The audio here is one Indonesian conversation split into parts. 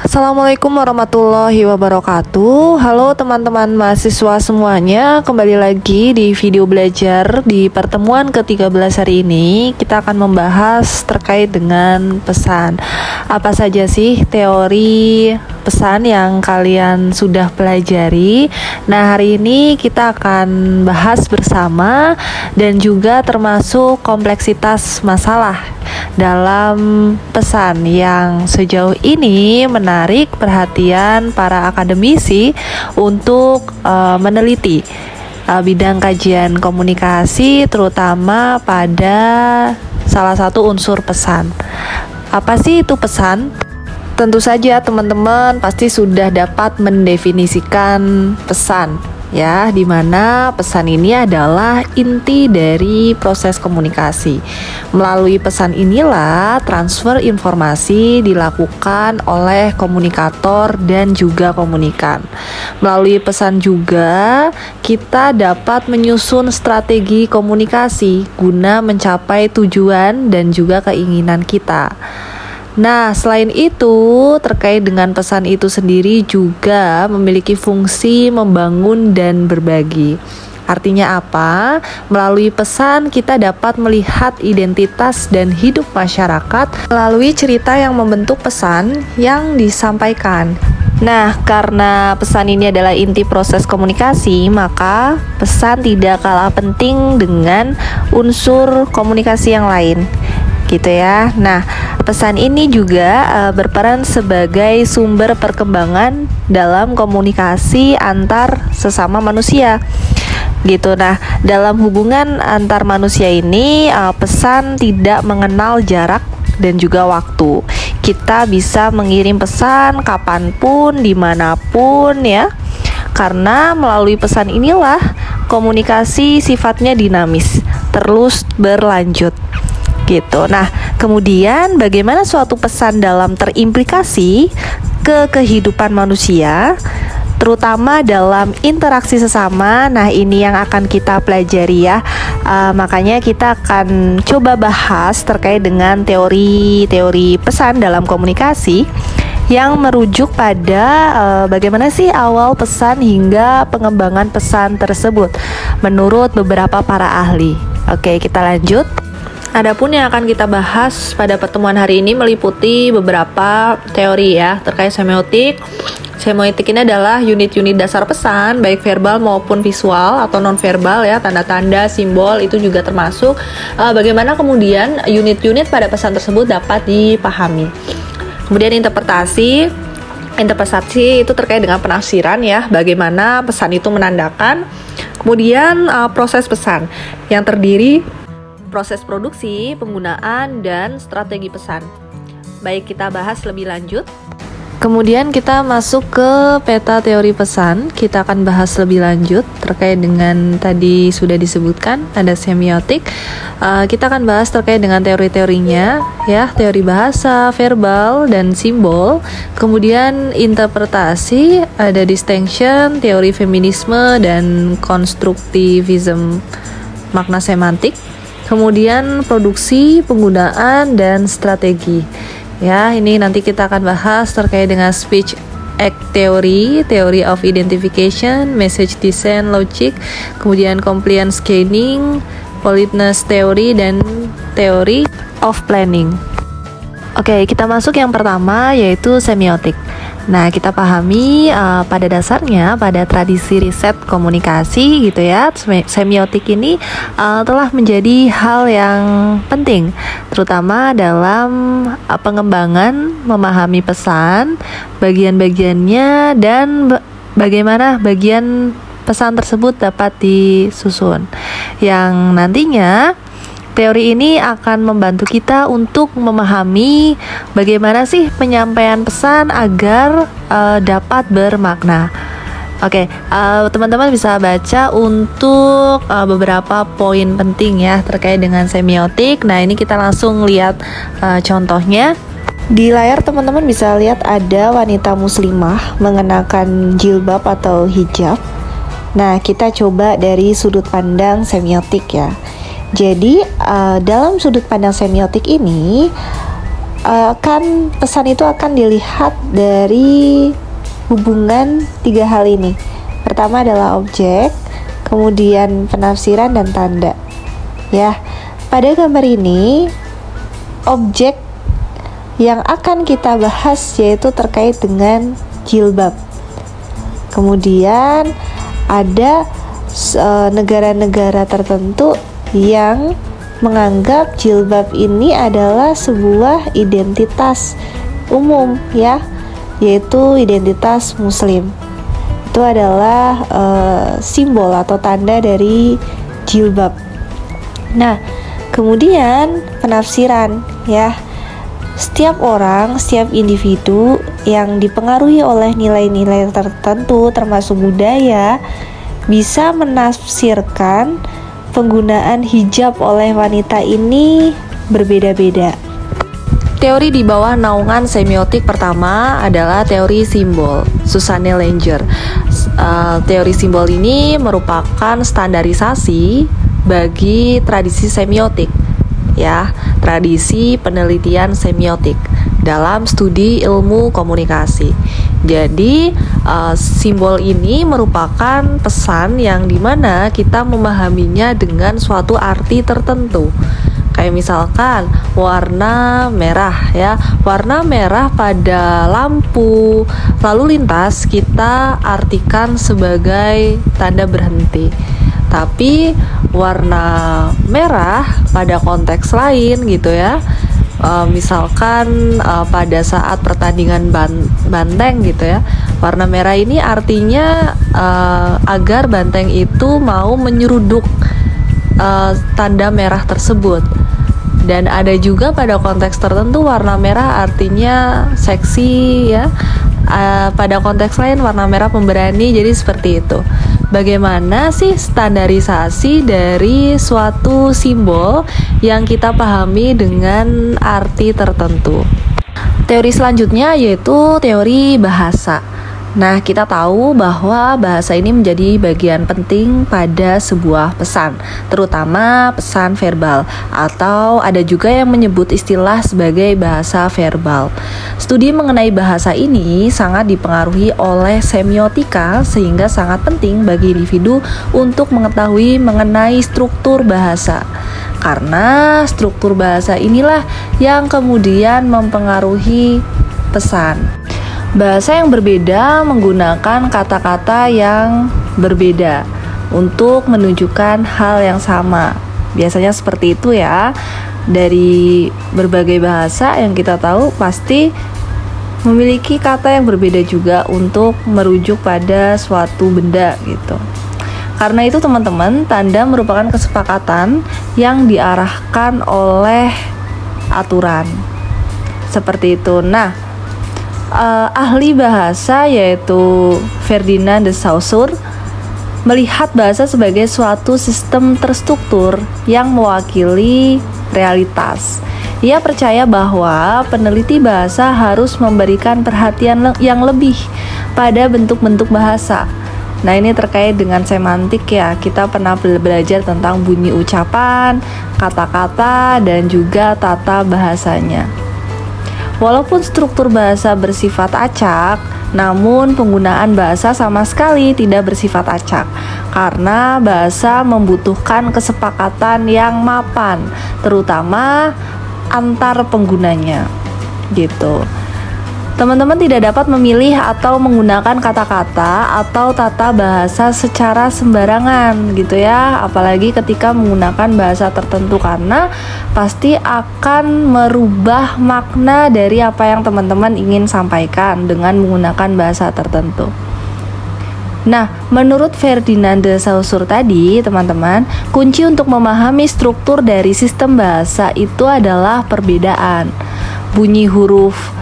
Assalamualaikum warahmatullahi wabarakatuh. Halo teman-teman mahasiswa semuanya, kembali lagi di video belajar. Di pertemuan ke-13 hari ini kita akan membahas terkait dengan pesan. Apa saja sih teori pesan yang kalian sudah pelajari? Nah, hari ini kita akan bahas bersama dan juga termasuk kompleksitas masalah dalam pesan yang sejauh ini menarik perhatian para akademisi untuk meneliti bidang kajian komunikasi, terutama pada salah satu unsur pesan. Apa sih itu pesan? Tentu saja teman-teman pasti sudah dapat mendefinisikan pesan, ya, dimana pesan ini adalah inti dari proses komunikasi. Melalui pesan inilah transfer informasi dilakukan oleh komunikator dan juga komunikan. Melalui pesan juga kita dapat menyusun strategi komunikasi guna mencapai tujuan dan juga keinginan kita. Nah, selain itu, terkait dengan pesan itu sendiri juga memiliki fungsi membangun dan berbagi. Artinya apa? Melalui pesan kita dapat melihat identitas dan hidup masyarakat melalui cerita yang membentuk pesan yang disampaikan. Nah, karena pesan ini adalah inti proses komunikasi, maka pesan tidak kalah penting dengan unsur komunikasi yang lain, gitu ya. Nah, pesan ini juga berperan sebagai sumber perkembangan dalam komunikasi antar sesama manusia, gitu. Nah, dalam hubungan antar manusia ini pesan tidak mengenal jarak dan juga waktu. Kita bisa mengirim pesan kapanpun, dimanapun, ya. Karena melalui pesan inilah komunikasi sifatnya dinamis, terus berlanjut, gitu. Nah, kemudian bagaimana suatu pesan dalam terimplikasi ke kehidupan manusia, terutama dalam interaksi sesama. Nah, ini yang akan kita pelajari, ya. Makanya kita akan coba bahas terkait dengan teori pesan dalam komunikasi yang merujuk pada bagaimana sih awal pesan hingga pengembangan pesan tersebut menurut beberapa para ahli. Oke, kita lanjut. Adapun yang akan kita bahas pada pertemuan hari ini meliputi beberapa teori, ya, terkait semiotik. Semiotik ini adalah unit-unit dasar pesan, baik verbal maupun visual atau non-verbal, ya, tanda-tanda, simbol itu juga termasuk. Bagaimana kemudian unit-unit pada pesan tersebut dapat dipahami. Kemudian interpretasi itu terkait dengan penafsiran, ya, bagaimana pesan itu menandakan. Kemudian proses pesan yang terdiri proses produksi, penggunaan, dan strategi pesan. Baik, kita bahas lebih lanjut. Kemudian kita masuk ke peta teori pesan. Kita akan bahas lebih lanjut terkait dengan tadi sudah disebutkan ada semiotik. Kita akan bahas terkait dengan teori-teorinya, ya, teori bahasa, verbal, dan simbol. Kemudian interpretasi, ada distinction, teori feminisme, dan konstruktivisme, makna semantik. Kemudian produksi, penggunaan, dan strategi. Ya, ini nanti kita akan bahas terkait dengan speech act theory, theory of identification, message design logic, kemudian compliance gaining, politeness theory, dan theory of planning. Oke, kita masuk yang pertama, yaitu semiotik. Nah, kita pahami pada dasarnya pada tradisi riset komunikasi, gitu ya, semiotik ini telah menjadi hal yang penting, terutama dalam pengembangan memahami pesan, bagian-bagiannya, dan bagaimana bagian pesan tersebut dapat disusun, yang nantinya teori ini akan membantu kita untuk memahami bagaimana sih penyampaian pesan agar dapat bermakna. Oke, teman-teman bisa baca untuk beberapa poin penting, ya, terkait dengan semiotik. Nah, ini kita langsung lihat contohnya. Di layar teman-teman bisa lihat ada wanita muslimah mengenakan jilbab atau hijab. Nah, kita coba dari sudut pandang semiotik, ya. Jadi dalam sudut pandang semiotik ini kan pesan itu akan dilihat dari hubungan 3 hal ini. Pertama adalah objek, kemudian penafsiran dan tanda. Ya, pada gambar ini objek yang akan kita bahas yaitu terkait dengan jilbab. Kemudian ada negara-negara tertentu yang menganggap jilbab ini adalah sebuah identitas umum, ya, yaitu identitas muslim. Itu adalah simbol atau tanda dari jilbab. Nah, kemudian penafsiran, ya. Setiap orang, setiap individu yang dipengaruhi oleh nilai-nilai tertentu termasuk budaya bisa menafsirkan penggunaan hijab oleh wanita ini berbeda-beda. Teori di bawah naungan semiotik pertama adalah teori simbol, Susanne Langer. Teori simbol ini merupakan standarisasi bagi tradisi semiotik, ya, tradisi penelitian semiotik dalam studi ilmu komunikasi. Jadi simbol ini merupakan pesan yang dimana kita memahaminya dengan suatu arti tertentu. Kayak misalkan warna merah, ya, warna merah pada lampu lalu lintas kita artikan sebagai tanda berhenti. Tapi warna merah pada konteks lain gitu ya, misalkan pada saat pertandingan banteng gitu ya, warna merah ini artinya agar banteng itu mau menyeruduk tanda merah tersebut. Dan ada juga pada konteks tertentu warna merah artinya seksi, ya. Pada konteks lain warna merah pemberani. Jadi seperti itu. Bagaimana sih standarisasi dari suatu simbol yang kita pahami dengan arti tertentu? Teori selanjutnya yaitu teori bahasa. Nah, kita tahu bahwa bahasa ini menjadi bagian penting pada sebuah pesan, terutama pesan verbal, atau ada juga yang menyebut istilah sebagai bahasa verbal. Studi mengenai bahasa ini sangat dipengaruhi oleh semiotika, sehingga sangat penting bagi individu untuk mengetahui mengenai struktur bahasa. Karena struktur bahasa inilah yang kemudian mempengaruhi pesan. Bahasa yang berbeda menggunakan kata-kata yang berbeda untuk menunjukkan hal yang sama. Biasanya seperti itu ya. Dari berbagai bahasa yang kita tahu pasti memiliki kata yang berbeda juga untuk merujuk pada suatu benda gitu. Karena itu teman-teman, tanda merupakan kesepakatan yang diarahkan oleh aturan. Seperti itu. Nah, ahli bahasa yaitu Ferdinand de Saussure melihat bahasa sebagai suatu sistem terstruktur yang mewakili realitas. Ia percaya bahwa peneliti bahasa harus memberikan perhatian yang lebih pada bentuk-bentuk bahasa. Nah, ini terkait dengan semantik ya. Kita pernah belajar tentang bunyi ucapan, kata-kata, dan juga tata bahasanya. Walaupun struktur bahasa bersifat acak, namun penggunaan bahasa sama sekali tidak bersifat acak, karena bahasa membutuhkan kesepakatan yang mapan, terutama antar penggunanya, gitu. Teman-teman tidak dapat memilih atau menggunakan kata-kata atau tata bahasa secara sembarangan gitu ya, apalagi ketika menggunakan bahasa tertentu, karena pasti akan merubah makna dari apa yang teman-teman ingin sampaikan dengan menggunakan bahasa tertentu. Nah, menurut Ferdinand de Saussure tadi, teman-teman, kunci untuk memahami struktur dari sistem bahasa itu adalah perbedaan. Bunyi huruf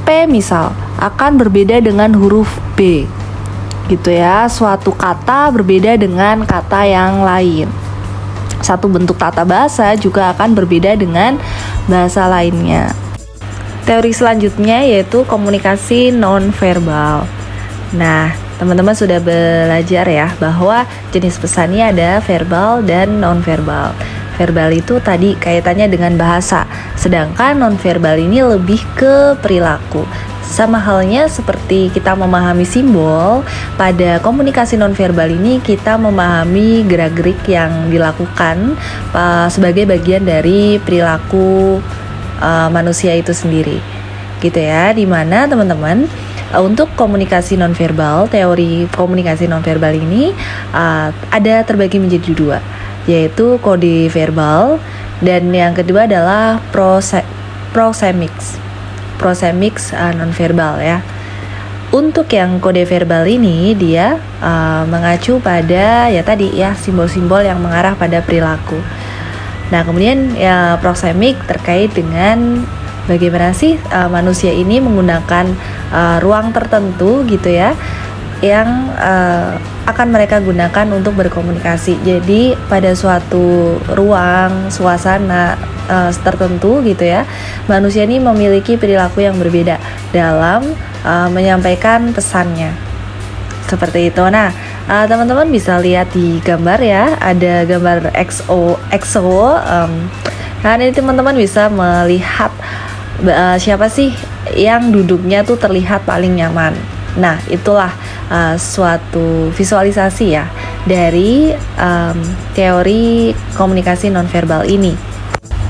P misal akan berbeda dengan huruf B gitu ya. Suatu kata berbeda dengan kata yang lain. Satu bentuk tata bahasa juga akan berbeda dengan bahasa lainnya. Teori selanjutnya yaitu komunikasi non-verbal. Nah, teman-teman sudah belajar ya bahwa jenis pesannya ada verbal dan non-verbal. verbal itu tadi kaitannya dengan bahasa, sedangkan nonverbal ini lebih ke perilaku. Sama halnya seperti kita memahami simbol, pada komunikasi nonverbal ini kita memahami gerak-gerik yang dilakukan sebagai bagian dari perilaku manusia itu sendiri, gitu ya. Dimana teman-teman, untuk komunikasi nonverbal, teori komunikasi nonverbal ini ada terbagi menjadi dua, yaitu kode verbal dan yang kedua adalah prosemics nonverbal ya. Untuk yang kode verbal ini dia mengacu pada ya tadi ya, simbol-simbol yang mengarah pada perilaku. Nah, kemudian ya proxemic terkait dengan bagaimana sih manusia ini menggunakan ruang tertentu gitu ya, yang akan mereka gunakan untuk berkomunikasi. Jadi pada suatu ruang, suasana tertentu gitu ya, manusia ini memiliki perilaku yang berbeda dalam menyampaikan pesannya. Seperti itu. Nah, teman-teman bisa lihat di gambar ya, ada gambar XO. Nah, ini teman-teman bisa melihat siapa sih yang duduknya tuh terlihat paling nyaman. Nah, itulah suatu visualisasi ya dari teori komunikasi nonverbal ini.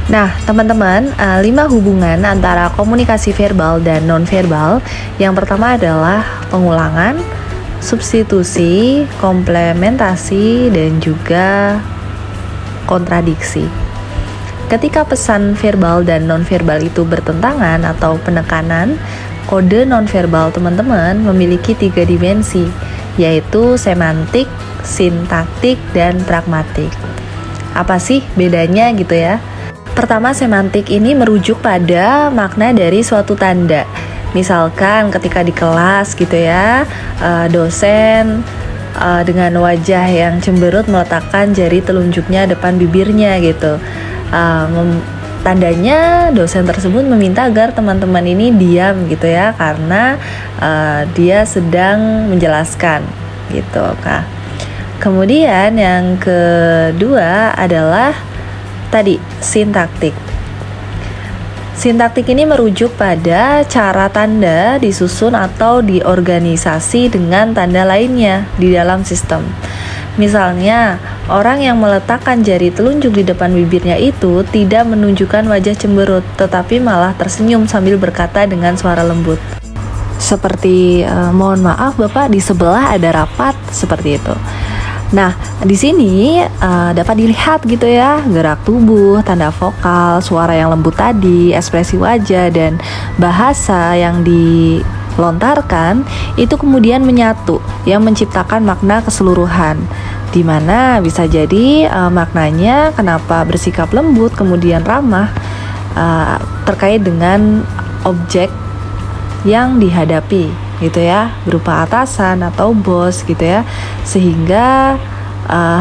Nah, teman-teman, 5 hubungan antara komunikasi verbal dan nonverbal. Yang pertama adalah pengulangan, substitusi, komplementasi, dan juga kontradiksi. Ketika pesan verbal dan nonverbal itu bertentangan atau penekanan, kode nonverbal teman-teman memiliki 3 dimensi, yaitu semantik, sintaktik, dan pragmatik. Apa sih bedanya gitu ya? Pertama, semantik ini merujuk pada makna dari suatu tanda. Misalkan ketika di kelas gitu ya, dosen dengan wajah yang cemberut meletakkan jari telunjuknya depan bibirnya gitu. Tandanya dosen tersebut meminta agar teman-teman ini diam gitu ya, karena dia sedang menjelaskan gitu. Nah, kemudian yang kedua adalah tadi sintaktik. Sintaktik ini merujuk pada cara tanda disusun atau diorganisasi dengan tanda lainnya di dalam sistem. Misalnya, orang yang meletakkan jari telunjuk di depan bibirnya itu tidak menunjukkan wajah cemberut, tetapi malah tersenyum sambil berkata dengan suara lembut. Seperti, mohon maaf Bapak, di sebelah ada rapat, seperti itu. Nah, di sini dapat dilihat gitu ya, gerak tubuh, tanda vokal, suara yang lembut tadi, ekspresi wajah, dan bahasa yang dilontarkan itu kemudian menyatu yang menciptakan makna keseluruhan, di mana bisa jadi maknanya kenapa bersikap lembut kemudian ramah terkait dengan objek yang dihadapi gitu ya, berupa atasan atau bos gitu ya, sehingga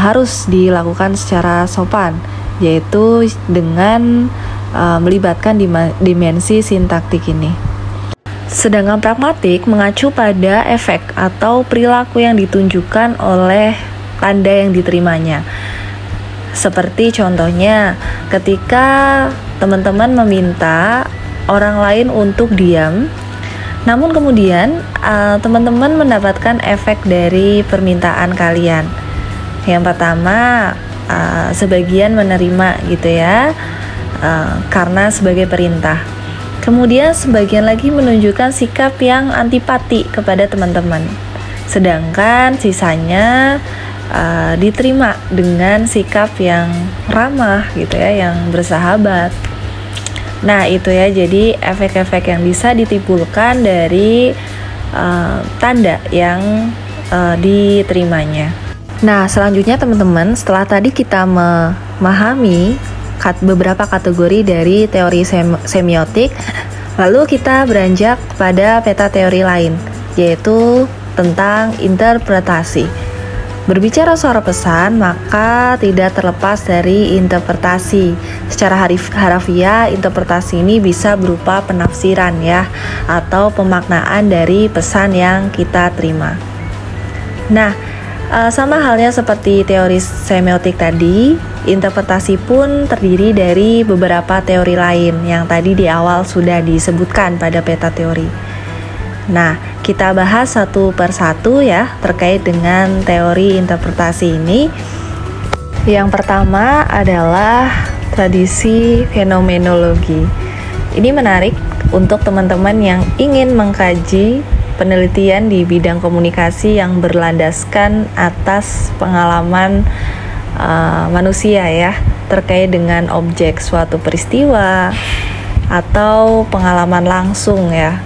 harus dilakukan secara sopan, yaitu dengan melibatkan dimensi sintaktik ini. Sedangkan pragmatik mengacu pada efek atau perilaku yang ditunjukkan oleh tanda yang diterimanya. Seperti contohnya ketika teman-teman meminta orang lain untuk diam, namun kemudian teman-teman mendapatkan efek dari permintaan kalian. Yang pertama, sebagian menerima gitu ya, karena sebagai perintah. Kemudian sebagian lagi menunjukkan sikap yang antipati kepada teman-teman. Sedangkan sisanya diterima dengan sikap yang ramah gitu ya, yang bersahabat. Nah, itu ya, jadi efek-efek yang bisa ditimbulkan dari tanda yang diterimanya. Nah, selanjutnya teman-teman, setelah tadi kita memahami beberapa kategori dari teori semiotik, lalu kita beranjak pada peta teori lain, yaitu tentang interpretasi. Berbicara soal pesan, maka tidak terlepas dari interpretasi. Secara harafiah, interpretasi ini bisa berupa penafsiran ya, atau pemaknaan dari pesan yang kita terima. Nah, Sama halnya seperti teori semiotik tadi, interpretasi pun terdiri dari beberapa teori lain yang tadi di awal sudah disebutkan pada peta teori. Nah, kita bahas satu persatu ya terkait dengan teori interpretasi ini. Yang pertama adalah tradisi fenomenologi. Ini menarik untuk teman-teman yang ingin mengkaji penelitian di bidang komunikasi yang berlandaskan atas pengalaman manusia ya, terkait dengan objek suatu peristiwa atau pengalaman langsung ya.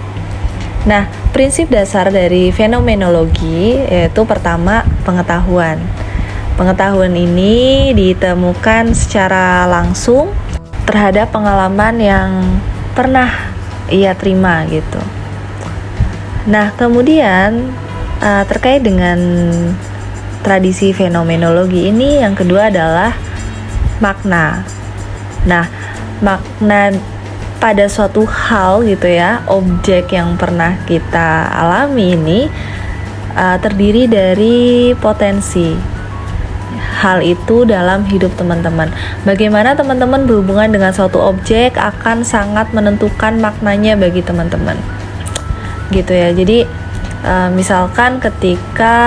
Nah, prinsip dasar dari fenomenologi yaitu pertama pengetahuan. Pengetahuan ini ditemukan secara langsung terhadap pengalaman yang pernah ia terima gitu. Nah, kemudian terkait dengan tradisi fenomenologi ini yang kedua adalah makna. Nah, makna pada suatu hal gitu ya, objek yang pernah kita alami ini terdiri dari potensi hal itu dalam hidup teman-teman. Bagaimana teman-teman berhubungan dengan suatu objek akan sangat menentukan maknanya bagi teman-teman. Gitu ya. Jadi misalkan ketika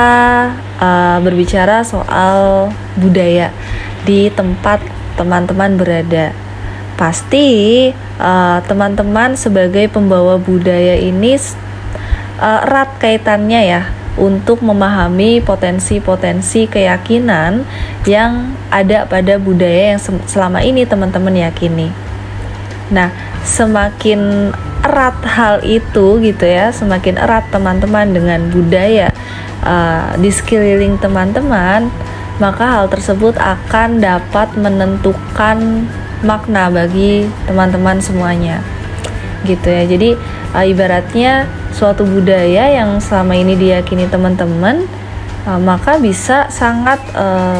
berbicara soal budaya di tempat teman-teman berada, pasti teman-teman sebagai pembawa budaya ini erat kaitannya ya untuk memahami potensi-potensi keyakinan yang ada pada budaya yang selama ini teman-teman yakini. Nah, semakin erat hal itu gitu ya, semakin erat teman-teman dengan budaya di sekeliling teman-teman, maka hal tersebut akan dapat menentukan makna bagi teman-teman semuanya. Gitu ya. Jadi ibaratnya suatu budaya yang selama ini diyakini teman-teman, maka bisa sangat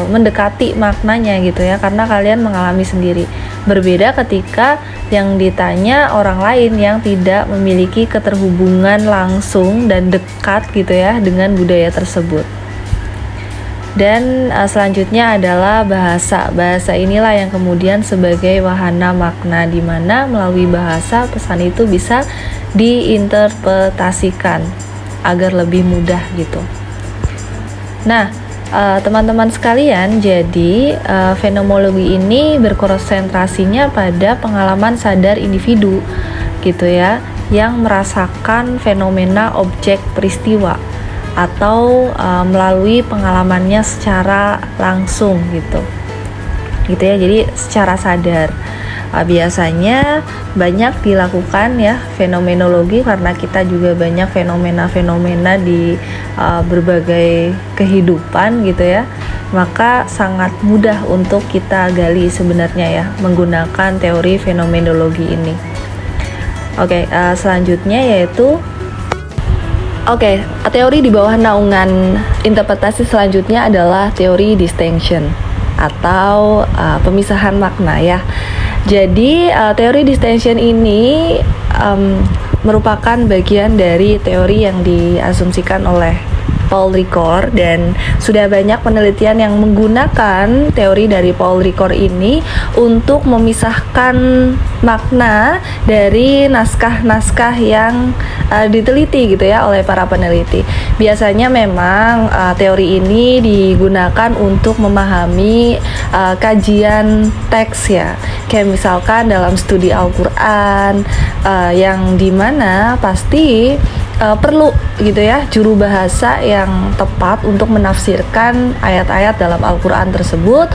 mendekati maknanya gitu ya, karena kalian mengalami sendiri. Berbeda ketika yang ditanya orang lain yang tidak memiliki keterhubungan langsung dan dekat gitu ya dengan budaya tersebut. Dan selanjutnya adalah bahasa. Bahasa inilah yang kemudian sebagai wahana makna, di mana melalui bahasa pesan itu bisa diinterpretasikan agar lebih mudah gitu. Nah, teman-teman sekalian, jadi fenomenologi ini berkonsentrasinya pada pengalaman sadar individu gitu ya, yang merasakan fenomena objek peristiwa atau melalui pengalamannya secara langsung gitu ya. Jadi secara sadar biasanya banyak dilakukan ya fenomenologi, karena kita juga banyak fenomena-fenomena di berbagai kehidupan gitu ya, maka sangat mudah untuk kita gali sebenarnya ya menggunakan teori fenomenologi ini. Selanjutnya yaitu teori di bawah naungan interpretasi selanjutnya adalah teori distinction atau pemisahan makna ya. Jadi teori distinction ini merupakan bagian dari teori yang diasumsikan oleh Paul Ricoeur, dan sudah banyak penelitian yang menggunakan teori dari Paul Ricoeur ini untuk memisahkan makna dari naskah-naskah yang diteliti gitu ya oleh para peneliti. Biasanya memang teori ini digunakan untuk memahami kajian teks ya, kayak misalkan dalam studi Al-Quran yang dimana pasti perlu gitu ya juru bahasa yang tepat untuk menafsirkan ayat-ayat dalam Al-Quran tersebut.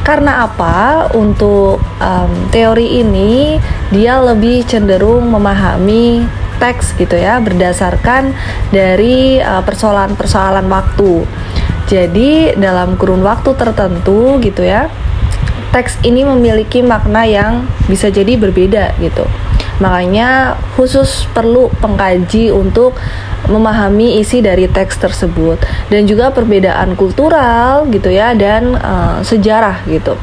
Karena apa? Untuk teori ini dia lebih cenderung memahami teks gitu ya, berdasarkan dari persoalan-persoalan waktu. Jadi dalam kurun waktu tertentu gitu ya, teks ini memiliki makna yang bisa jadi berbeda gitu. Makanya khusus perlu pengkaji untuk memahami isi dari teks tersebut, dan juga perbedaan kultural gitu ya, dan sejarah gitu.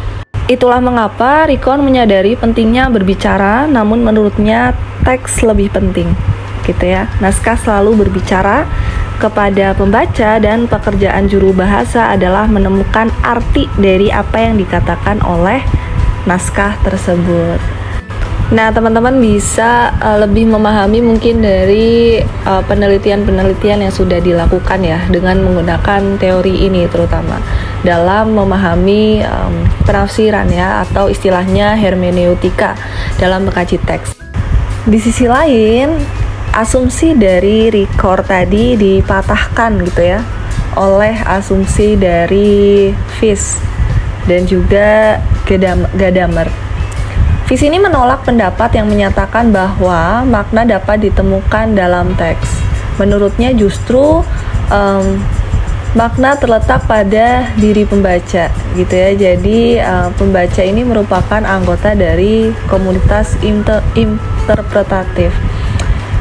Itulah mengapa Ricoeur menyadari pentingnya berbicara, namun menurutnya teks lebih penting gitu ya. Naskah selalu berbicara, kepada pembaca, dan pekerjaan juru bahasa adalah menemukan arti dari apa yang dikatakan oleh naskah tersebut. Nah, teman-teman bisa lebih memahami mungkin dari penelitian-penelitian yang sudah dilakukan ya, dengan menggunakan teori ini terutama dalam memahami penafsiran ya, atau istilahnya hermeneutika dalam mengkaji teks. Di sisi lain, asumsi dari Ricord tadi dipatahkan gitu ya oleh asumsi dari Fish dan juga Gadamer. Fish ini menolak pendapat yang menyatakan bahwa makna dapat ditemukan dalam teks. Menurutnya justru makna terletak pada diri pembaca gitu ya. Jadi pembaca ini merupakan anggota dari komunitas interpretatif.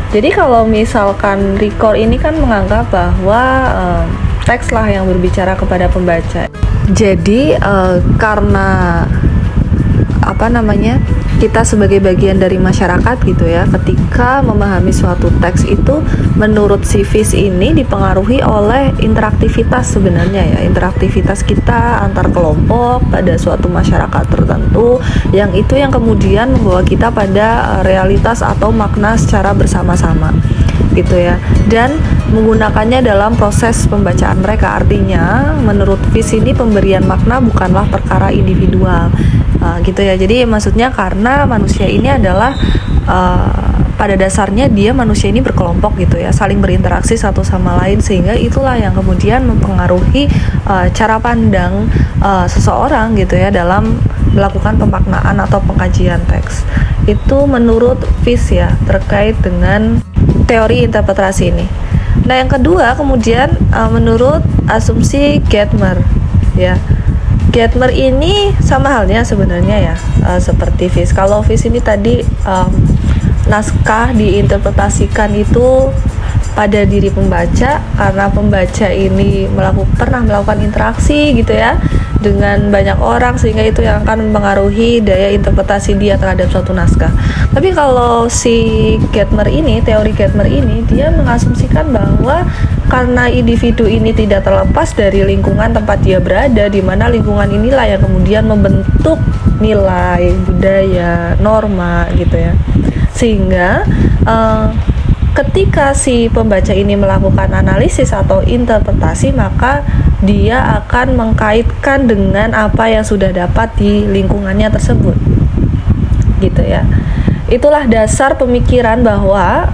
Jadi kalau misalkan Ricord ini kan menganggap bahwa teks lah yang berbicara kepada pembaca. Jadi karena kita sebagai bagian dari masyarakat gitu ya, ketika memahami suatu teks itu menurut si Fish ini dipengaruhi oleh interaktivitas sebenarnya ya, interaktivitas kita antar kelompok pada suatu masyarakat tertentu, yang itu yang kemudian membawa kita pada realitas atau makna secara bersama-sama gitu ya, dan menggunakannya dalam proses pembacaan mereka. Artinya menurut Fish ini pemberian makna bukanlah perkara individual gitu ya. Jadi maksudnya karena manusia ini adalah pada dasarnya dia manusia ini berkelompok gitu ya, saling berinteraksi satu sama lain, sehingga itulah yang kemudian mempengaruhi cara pandang seseorang gitu ya dalam melakukan pemaknaan atau pengkajian teks. Itu menurut Fish ya, terkait dengan teori interpretasi ini. Nah, yang kedua kemudian menurut asumsi Gadamer ya. Gadamer ini sama halnya sebenarnya ya, seperti Fish. Kalau Fish ini tadi naskah diinterpretasikan itu pada diri pembaca, karena pembaca ini pernah melakukan interaksi gitu ya dengan banyak orang, sehingga itu yang akan mempengaruhi daya interpretasi dia terhadap suatu naskah. Tapi kalau si Gadamer ini, teori Gadamer ini, dia mengasumsikan bahwa karena individu ini tidak terlepas dari lingkungan tempat dia berada, di mana lingkungan inilah yang kemudian membentuk nilai, budaya, norma gitu ya. Sehingga ketika si pembaca ini melakukan analisis atau interpretasi, maka dia akan mengkaitkan dengan apa yang sudah dapat di lingkungannya tersebut gitu ya. Itulah dasar pemikiran bahwa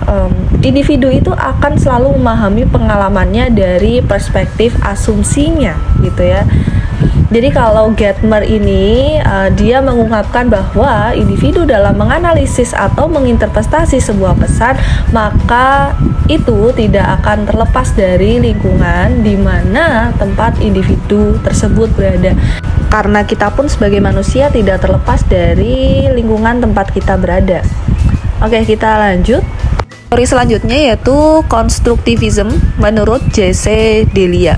individu itu akan selalu memahami pengalamannya dari perspektif asumsinya gitu ya. Jadi kalau Gadamer ini dia mengungkapkan bahwa individu dalam menganalisis atau menginterpretasi sebuah pesan, maka itu tidak akan terlepas dari lingkungan di mana tempat individu tersebut berada. Karena kita pun sebagai manusia tidak terlepas dari lingkungan tempat kita berada. Oke, kita lanjut. Teori selanjutnya yaitu konstruktivisme menurut J.C. Delia.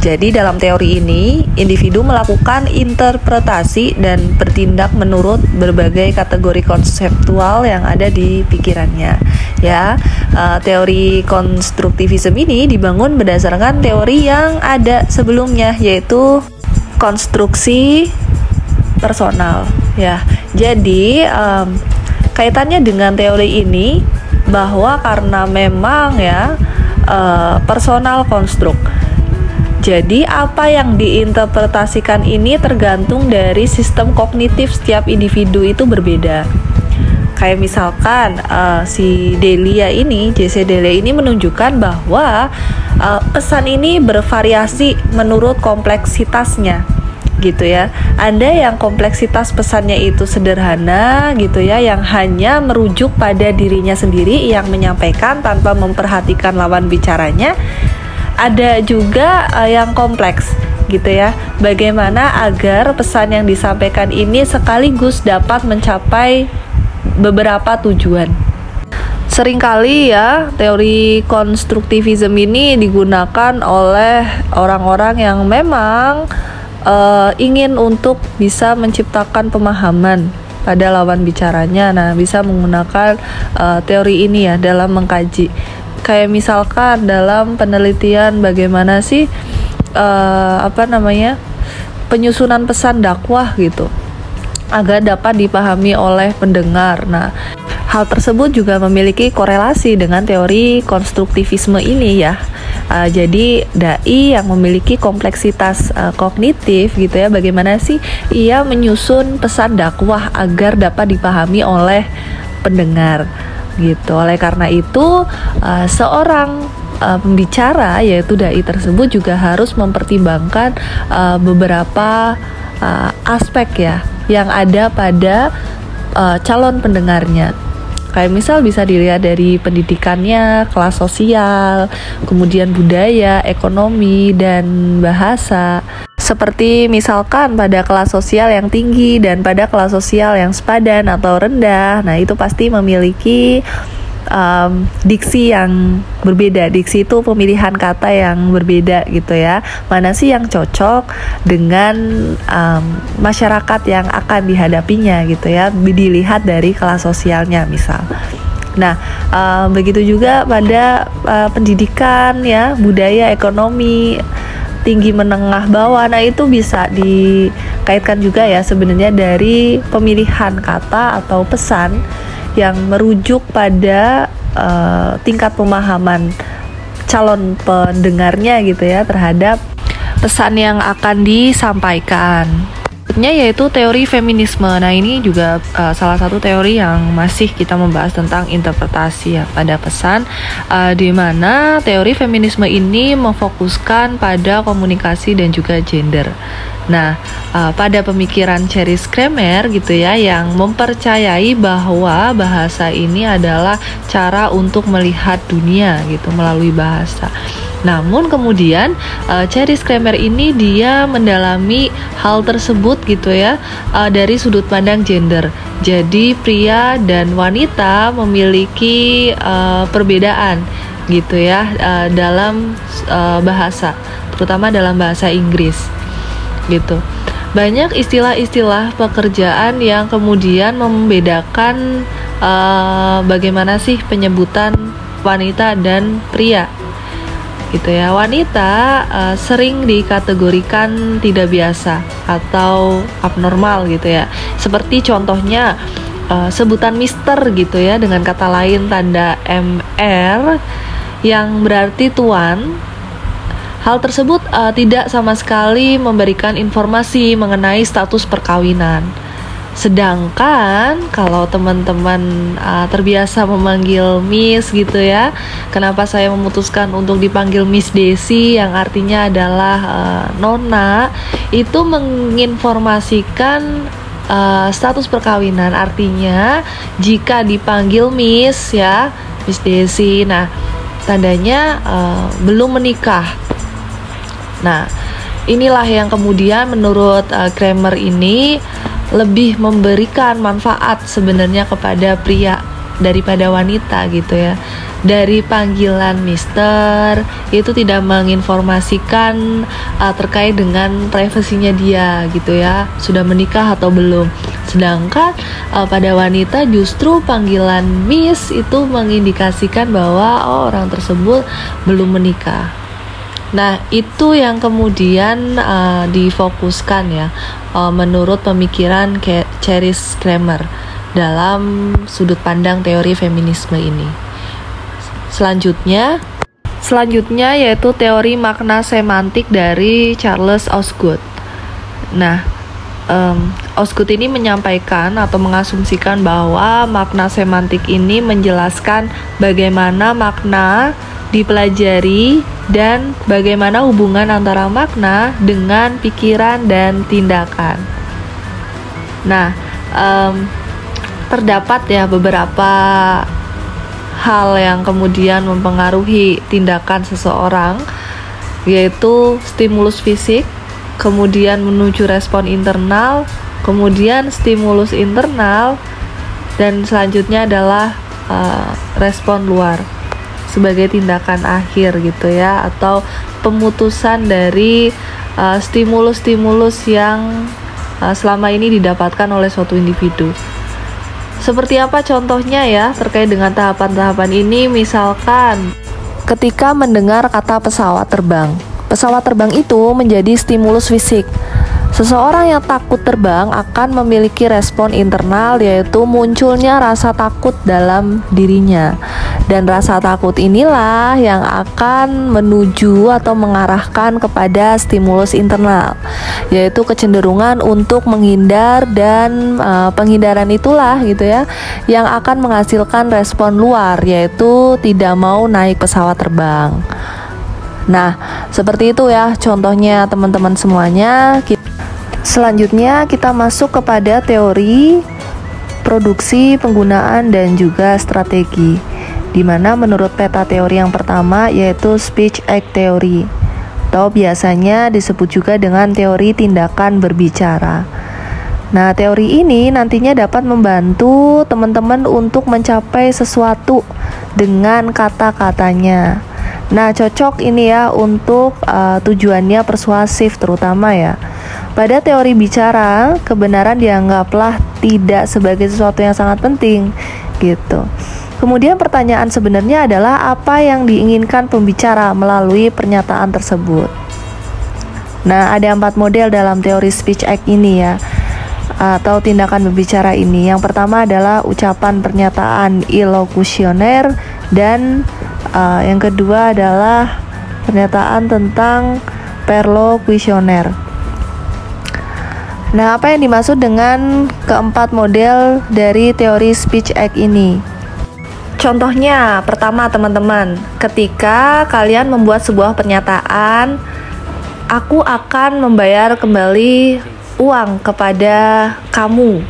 Jadi dalam teori ini, individu melakukan interpretasi dan bertindak menurut berbagai kategori konseptual yang ada di pikirannya. Ya, teori konstruktivisme ini dibangun berdasarkan teori yang ada sebelumnya, yaitu konstruksi personal. Ya, jadi kaitannya dengan teori ini bahwa karena memang ya personal konstruk. Jadi apa yang diinterpretasikan ini tergantung dari sistem kognitif setiap individu itu berbeda. Kayak misalkan si Delia ini, J.C. Delia ini menunjukkan bahwa pesan ini bervariasi menurut kompleksitasnya gitu ya. Ada yang kompleksitas pesannya itu sederhana gitu ya, yang hanya merujuk pada dirinya sendiri yang menyampaikan tanpa memperhatikan lawan bicaranya. Ada juga yang kompleks gitu ya, bagaimana agar pesan yang disampaikan ini sekaligus dapat mencapai beberapa tujuan. Seringkali ya teori konstruktivisme ini digunakan oleh orang-orang yang memang ingin untuk bisa menciptakan pemahaman pada lawan bicaranya. Nah, bisa menggunakan teori ini ya dalam mengkaji. Kayak misalkan dalam penelitian bagaimana sih penyusunan pesan dakwah gitu agar dapat dipahami oleh pendengar. Nah, hal tersebut juga memiliki korelasi dengan teori konstruktivisme ini ya. Jadi dai yang memiliki kompleksitas kognitif gitu ya, bagaimana sih ia menyusun pesan dakwah agar dapat dipahami oleh pendengar gitu. Oleh karena itu seorang pembicara yaitu dai tersebut juga harus mempertimbangkan beberapa aspek ya yang ada pada calon pendengarnya. Kayak misal bisa dilihat dari pendidikannya, kelas sosial, kemudian budaya, ekonomi, dan bahasa. Seperti misalkan pada kelas sosial yang tinggi dan pada kelas sosial yang sepadan atau rendah, nah itu pasti memiliki diksi yang berbeda. Diksi itu pemilihan kata yang berbeda gitu ya. Mana sih yang cocok dengan masyarakat yang akan dihadapinya gitu ya, dilihat dari kelas sosialnya misal. Nah, begitu juga pada pendidikan ya, budaya, ekonomi, tinggi, menengah, bawah. Nah, itu bisa dikaitkan juga ya sebenarnya dari pemilihan kata atau pesan yang merujuk pada tingkat pemahaman calon pendengarnya gitu ya terhadap pesan yang akan disampaikan. Berikutnya yaitu teori feminisme. Nah, ini juga salah satu teori yang masih kita membahas tentang interpretasi ya pada pesan, di mana teori feminisme ini memfokuskan pada komunikasi dan juga gender. Nah, pada pemikiran Ceris Kremer gitu ya, yang mempercayai bahwa bahasa ini adalah cara untuk melihat dunia gitu melalui bahasa. Namun kemudian Ceris Kremer ini dia mendalami hal tersebut gitu ya dari sudut pandang gender. Jadi pria dan wanita memiliki perbedaan gitu ya dalam bahasa, terutama dalam bahasa Inggris gitu. Banyak istilah-istilah pekerjaan yang kemudian membedakan bagaimana sih penyebutan wanita dan pria gitu ya. Wanita sering dikategorikan tidak biasa atau abnormal gitu ya. Seperti contohnya sebutan Mister gitu ya, dengan kata lain tanda MR yang berarti tuan. Hal tersebut tidak sama sekali memberikan informasi mengenai status perkawinan. Sedangkan kalau teman-teman terbiasa memanggil Miss gitu ya, kenapa saya memutuskan untuk dipanggil Miss Desi yang artinya adalah Nona, itu menginformasikan status perkawinan. Artinya jika dipanggil Miss ya, Miss Desi, nah tandanya belum menikah. Nah, inilah yang kemudian menurut Kremer ini lebih memberikan manfaat sebenarnya kepada pria daripada wanita gitu ya. Dari panggilan Mister itu tidak menginformasikan terkait dengan privasinya dia gitu ya, sudah menikah atau belum. Sedangkan pada wanita justru panggilan Miss itu mengindikasikan bahwa orang tersebut belum menikah. Nah, itu yang kemudian difokuskan ya menurut pemikiran Ceris Kremer dalam sudut pandang teori feminisme ini. Selanjutnya yaitu teori makna semantik dari Charles Osgood. Nah, Osgood ini menyampaikan atau mengasumsikan bahwa makna semantik ini menjelaskan bagaimana makna dipelajari dan bagaimana hubungan antara makna dengan pikiran dan tindakan. Nah, terdapat ya beberapa hal yang kemudian mempengaruhi tindakan seseorang, yaitu stimulus fisik, kemudian menuju respon internal, kemudian stimulus internal, dan selanjutnya adalah respon luar sebagai tindakan akhir gitu ya, atau pemutusan dari stimulus-stimulus yang selama ini didapatkan oleh suatu individu. Seperti apa contohnya ya terkait dengan tahapan-tahapan ini? Misalkan ketika mendengar kata pesawat terbang. Pesawat terbang itu menjadi stimulus fisik. Seseorang yang takut terbang akan memiliki respon internal, yaitu munculnya rasa takut dalam dirinya. Dan rasa takut inilah yang akan menuju atau mengarahkan kepada stimulus internal, yaitu kecenderungan untuk menghindar, dan penghindaran itulah gitu ya yang akan menghasilkan respon luar, yaitu tidak mau naik pesawat terbang. Nah, seperti itu ya contohnya teman-teman semuanya. Selanjutnya kita masuk kepada teori produksi, penggunaan, dan juga strategi, di mana menurut peta teori yang pertama yaitu speech act theory, atau biasanya disebut juga dengan teori tindakan berbicara. Nah, teori ini nantinya dapat membantu teman-teman untuk mencapai sesuatu dengan kata-katanya. Nah, cocok ini ya untuk tujuannya persuasif terutama ya. Pada teori bicara, kebenaran dianggaplah tidak sebagai sesuatu yang sangat penting gitu. Kemudian pertanyaan sebenarnya adalah apa yang diinginkan pembicara melalui pernyataan tersebut. Nah, ada 4 model dalam teori speech act ini ya, atau tindakan berbicara ini. Yang pertama adalah ucapan pernyataan ilokusioner, dan yang kedua adalah pernyataan tentang perlokusioner. Nah, apa yang dimaksud dengan keempat model dari teori speech act ini? Contohnya, pertama teman-teman, ketika kalian membuat sebuah pernyataan, aku akan membayar kembali uang kepada kamu.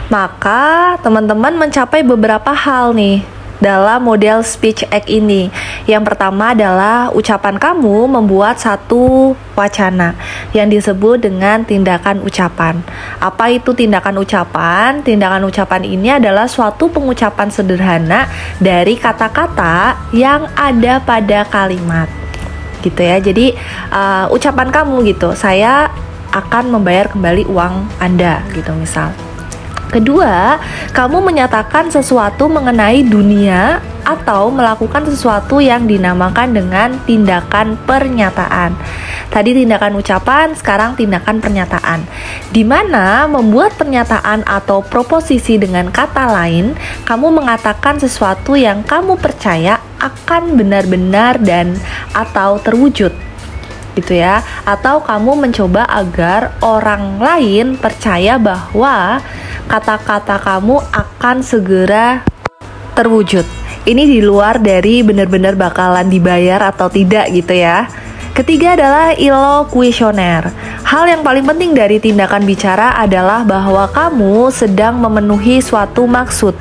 Maka teman-teman mencapai beberapa hal nih dalam model speech act ini. Yang pertama adalah ucapan kamu membuat satu wacana yang disebut dengan tindakan ucapan. Apa itu tindakan ucapan? Tindakan ucapan ini adalah suatu pengucapan sederhana dari kata-kata yang ada pada kalimat gitu ya. Jadi ucapan kamu gitu, saya akan membayar kembali uang Anda gitu misal. Kedua, kamu menyatakan sesuatu mengenai dunia atau melakukan sesuatu yang dinamakan dengan tindakan pernyataan. Tadi tindakan ucapan, sekarang tindakan pernyataan. Di mana membuat pernyataan atau proposisi dengan kata lain, kamu mengatakan sesuatu yang kamu percaya akan benar-benar dan atau terwujud. Gitu ya, atau kamu mencoba agar orang lain percaya bahwa kata-kata kamu akan segera terwujud. Ini di luar dari benar-benar bakalan dibayar atau tidak gitu ya. Ketiga adalah ilokusioner. Hal yang paling penting dari tindakan bicara adalah bahwa kamu sedang memenuhi suatu maksud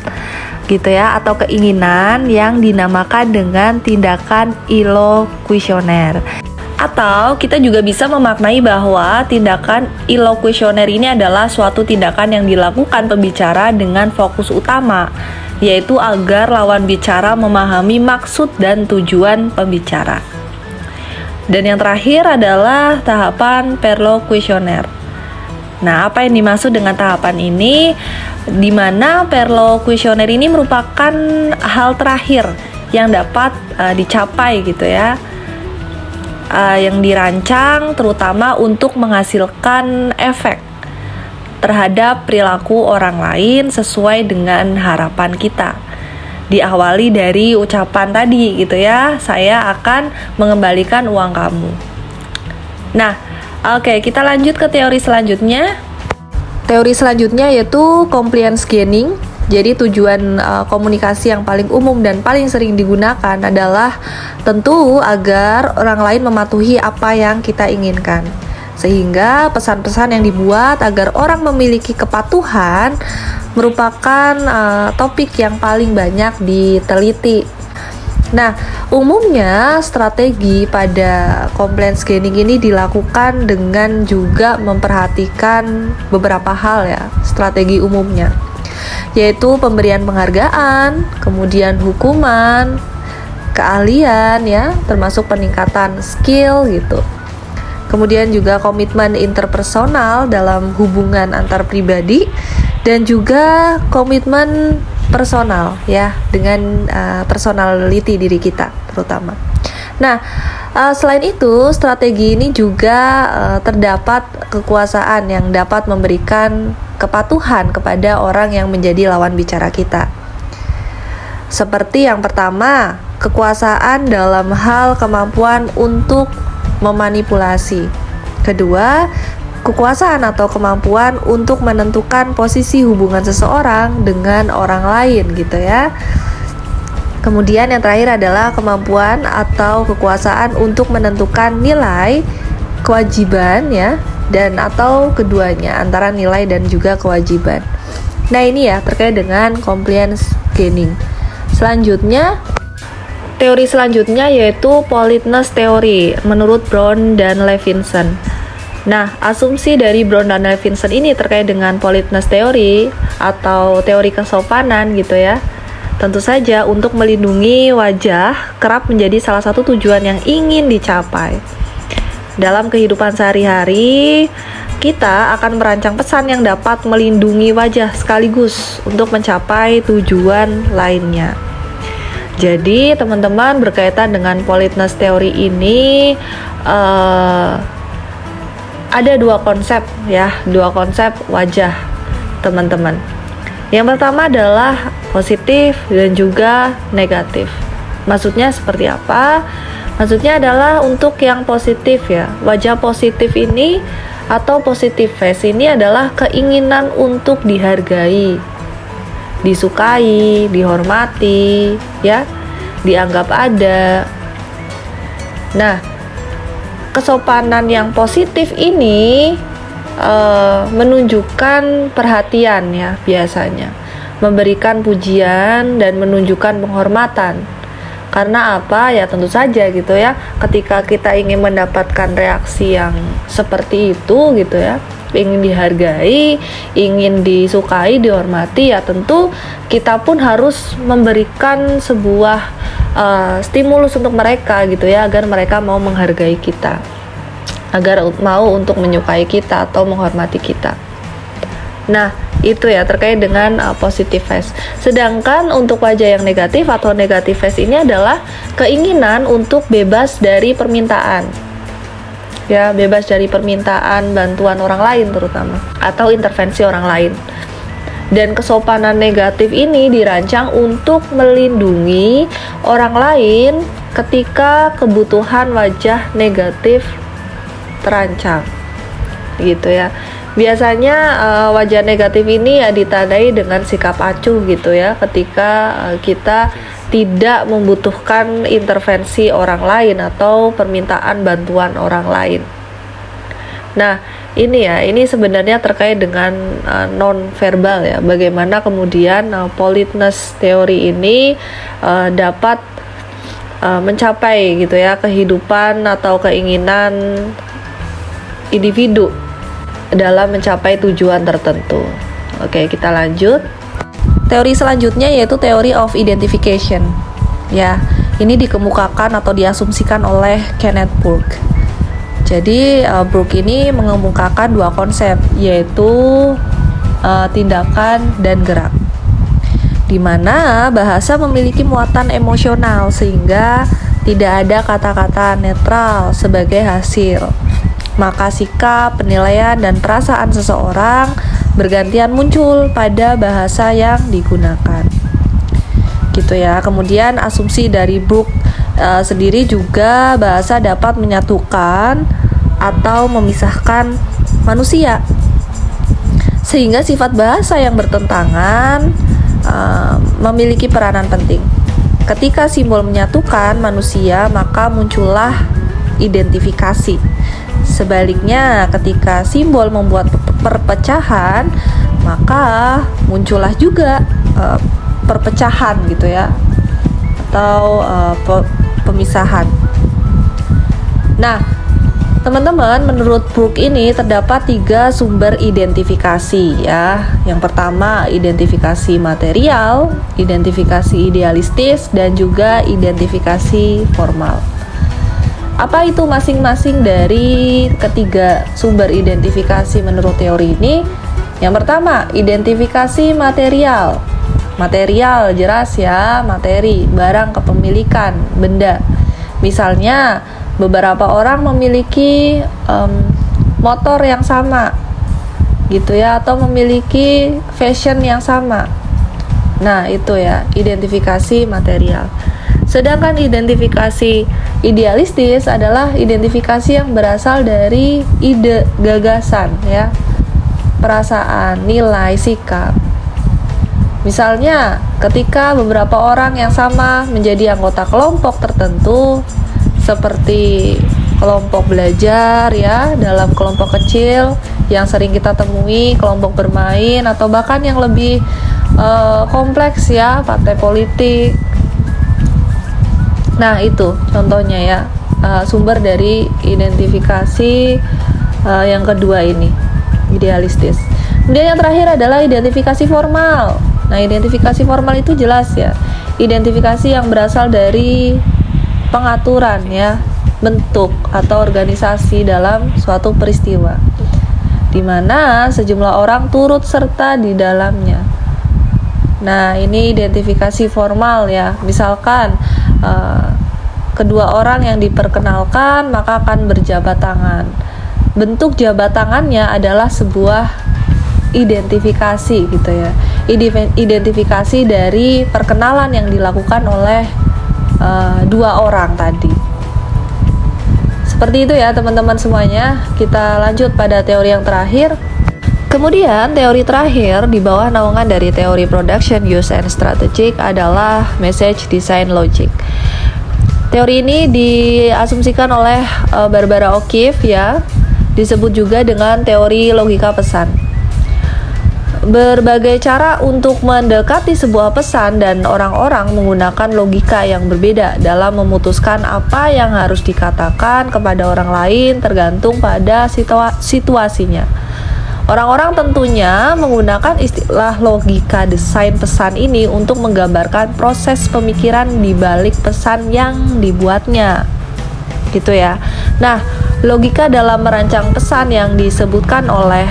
gitu ya, atau keinginan yang dinamakan dengan tindakan ilokusioner. Atau kita juga bisa memaknai bahwa tindakan ilokusioner ini adalah suatu tindakan yang dilakukan pembicara dengan fokus utama, yaitu agar lawan bicara memahami maksud dan tujuan pembicara. Dan yang terakhir adalah tahapan perlokusioner. Nah, apa yang dimaksud dengan tahapan ini? Di mana perlokusioner ini merupakan hal terakhir yang dapat dicapai gitu ya, yang dirancang terutama untuk menghasilkan efek terhadap perilaku orang lain sesuai dengan harapan kita. Diawali dari ucapan tadi gitu ya, saya akan mengembalikan uang kamu. Nah, oke, kita lanjut ke teori selanjutnya. Teori selanjutnya yaitu compliance gaining. Jadi tujuan komunikasi yang paling umum dan paling sering digunakan adalah tentu agar orang lain mematuhi apa yang kita inginkan. Sehingga pesan-pesan yang dibuat agar orang memiliki kepatuhan merupakan topik yang paling banyak diteliti. Nah, umumnya strategi pada compliance gaining ini dilakukan dengan juga memperhatikan beberapa hal ya, strategi umumnya, yaitu pemberian penghargaan, kemudian hukuman, keahlian ya, termasuk peningkatan skill gitu. Kemudian juga komitmen interpersonal dalam hubungan antar pribadi, dan juga komitmen personal ya, dengan personality diri kita terutama. Nah, selain itu, strategi ini juga terdapat kekuasaan yang dapat memberikan kepatuhan kepada orang yang menjadi lawan bicara kita. Seperti yang pertama, kekuasaan dalam hal kemampuan untuk memanipulasi. Kedua, kekuasaan atau kemampuan untuk menentukan posisi hubungan seseorang dengan orang lain gitu ya. Kemudian yang terakhir adalah kemampuan atau kekuasaan untuk menentukan nilai, kewajiban ya, dan atau keduanya antara nilai dan juga kewajiban. Nah ini ya terkait dengan compliance gaining. Selanjutnya, teori selanjutnya yaitu politeness theory menurut Brown dan Levinson. Nah, asumsi dari Brown dan Levinson ini terkait dengan politeness theory atau teori kesopanan gitu ya. Tentu saja untuk melindungi wajah kerap menjadi salah satu tujuan yang ingin dicapai. Dalam kehidupan sehari-hari, kita akan merancang pesan yang dapat melindungi wajah sekaligus untuk mencapai tujuan lainnya. Jadi, teman-teman berkaitan dengan politeness theory ini ada dua konsep wajah, teman-teman. Yang pertama adalah positif dan juga negatif. Maksudnya seperti apa? Maksudnya adalah untuk yang positif ya. Wajah positif ini atau positive face ini adalah keinginan untuk dihargai, disukai, dihormati, ya, dianggap ada. Nah, kesopanan yang positif ini menunjukkan perhatian ya, biasanya memberikan pujian dan menunjukkan penghormatan. Karena apa? Ya tentu saja gitu ya, ketika kita ingin mendapatkan reaksi yang seperti itu gitu ya, ingin dihargai, ingin disukai, dihormati, ya tentu kita pun harus memberikan sebuah stimulus untuk mereka gitu ya, agar mereka mau menghargai kita, agar mau untuk menyukai kita atau menghormati kita. Nah, itu ya terkait dengan positive face. Sedangkan untuk wajah yang negatif atau negative face ini adalah keinginan untuk bebas dari permintaan. Ya, bebas dari permintaan bantuan orang lain terutama atau intervensi orang lain. Dan kesopanan negatif ini dirancang untuk melindungi orang lain ketika kebutuhan wajah negatif terancam, gitu ya. Biasanya wajah negatif ini ya ditandai dengan sikap acuh gitu ya, ketika kita tidak membutuhkan intervensi orang lain atau permintaan bantuan orang lain. Nah, ini sebenarnya terkait dengan non-verbal ya, bagaimana kemudian politeness theory ini dapat mencapai gitu ya kehidupan atau keinginan individu dalam mencapai tujuan tertentu. Oke, kita lanjut. Teori selanjutnya yaitu teori of identification. Ya, ini dikemukakan atau diasumsikan oleh Kenneth Burke. Jadi Burke ini mengemukakan dua konsep, yaitu tindakan dan gerak. Di mana bahasa memiliki muatan emosional sehingga tidak ada kata-kata netral sebagai hasil. Maka sikap, penilaian, dan perasaan seseorang bergantian muncul pada bahasa yang digunakan. Gitu ya. Kemudian asumsi dari Burke sendiri juga bahasa dapat menyatukan atau memisahkan manusia. Sehingga sifat bahasa yang bertentangan memiliki peranan penting. Ketika simbol menyatukan manusia, maka muncullah identifikasi. Sebaliknya, ketika simbol membuat perpecahan, maka muncullah juga perpecahan gitu ya, atau pemisahan. Nah, teman-teman, menurut Burke ini terdapat 3 sumber identifikasi ya. Yang pertama, identifikasi material, identifikasi idealistis, dan juga identifikasi formal. Apa itu masing-masing dari ketiga sumber identifikasi menurut teori ini? Yang pertama, identifikasi material. Material jelas ya, materi, barang kepemilikan, benda. Misalnya beberapa orang memiliki motor yang sama gitu ya, atau memiliki fashion yang sama. Nah itu ya, identifikasi material. Sedangkan identifikasi idealistis adalah identifikasi yang berasal dari ide, gagasan ya, perasaan, nilai, sikap. Misalnya ketika beberapa orang yang sama menjadi anggota kelompok tertentu, seperti kelompok belajar ya, dalam kelompok kecil yang sering kita temui, kelompok bermain, atau bahkan yang lebih kompleks ya, partai politik. Nah itu contohnya ya, sumber dari identifikasi yang kedua ini, idealistis. Kemudian yang terakhir adalah identifikasi formal. Nah identifikasi formal itu jelas ya, identifikasi yang berasal dari pengaturan ya, bentuk atau organisasi dalam suatu peristiwa, di mana sejumlah orang turut serta di dalamnya. Nah ini identifikasi formal ya, misalkan kedua orang yang diperkenalkan maka akan berjabat tangan. Bentuk jabat tangannya adalah sebuah identifikasi gitu ya, identifikasi dari perkenalan yang dilakukan oleh dua orang tadi. Seperti itu ya teman-teman semuanya. Kita lanjut pada teori yang terakhir. Kemudian teori terakhir di bawah naungan dari teori production, use, and strategic adalah message design logic. Teori ini diasumsikan oleh Barbara O'Keeffe ya, disebut juga dengan teori logika pesan. Berbagai cara untuk mendekati sebuah pesan dan orang-orang menggunakan logika yang berbeda dalam memutuskan apa yang harus dikatakan kepada orang lain tergantung pada situasinya. Orang-orang tentunya menggunakan istilah logika desain pesan ini untuk menggambarkan proses pemikiran di balik pesan yang dibuatnya. Gitu ya. Nah, logika dalam merancang pesan yang disebutkan oleh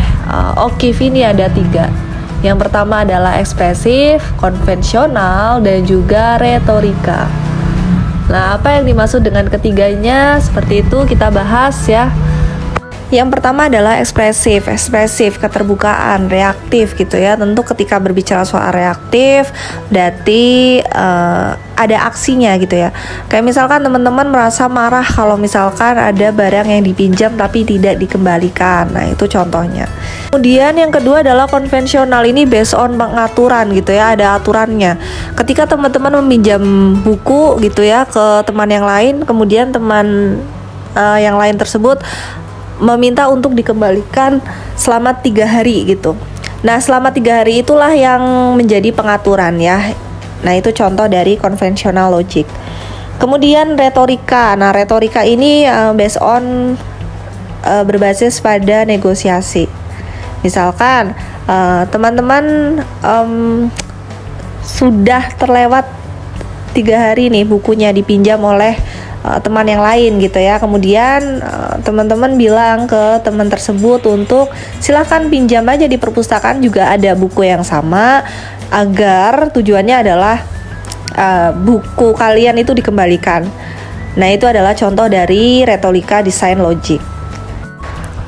O'Keeffe ini ada 3. Yang pertama adalah ekspresif, konvensional, dan juga retorika. Nah, apa yang dimaksud dengan ketiganya? Seperti itu kita bahas ya. Yang pertama adalah ekspresif, keterbukaan, reaktif gitu ya. Tentu ketika berbicara soal reaktif, berarti ada aksinya gitu ya. Kayak misalkan teman-teman merasa marah kalau misalkan ada barang yang dipinjam tapi tidak dikembalikan. Nah itu contohnya. Kemudian yang kedua adalah konvensional, ini based on pengaturan gitu ya, ada aturannya. Ketika teman-teman meminjam buku gitu ya ke teman yang lain, kemudian teman yang lain tersebut meminta untuk dikembalikan selama 3 hari gitu. Nah selama 3 hari itulah yang menjadi pengaturan ya. Nah itu contoh dari konvensional logic. Kemudian retorika. Nah retorika ini based on berbasis pada negosiasi. Misalkan teman-teman sudah terlewat 3 hari nih bukunya dipinjam oleh teman yang lain gitu ya. Kemudian teman-teman bilang ke teman tersebut untuk silakan pinjam aja di perpustakaan juga ada buku yang sama, agar tujuannya adalah buku kalian itu dikembalikan. Nah itu adalah contoh dari retorika desain logic.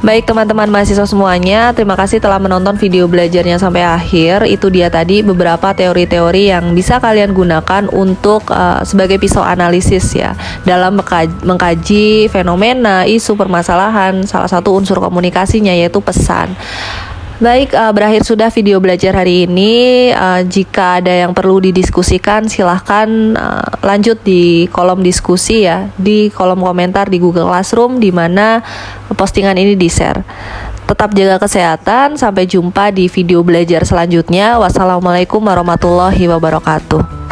Baik teman-teman mahasiswa semuanya, terima kasih telah menonton video belajarnya sampai akhir. Itu dia tadi beberapa teori-teori yang bisa kalian gunakan untuk sebagai pisau analisis ya, dalam mengkaji fenomena, isu, permasalahan. Salah satu unsur komunikasinya yaitu pesan. Baik, berakhir sudah video belajar hari ini. Jika ada yang perlu didiskusikan, silahkan lanjut di kolom diskusi ya, di kolom komentar di Google Classroom, di mana postingan ini di-share. Tetap jaga kesehatan, sampai jumpa di video belajar selanjutnya. Wassalamualaikum warahmatullahi wabarakatuh.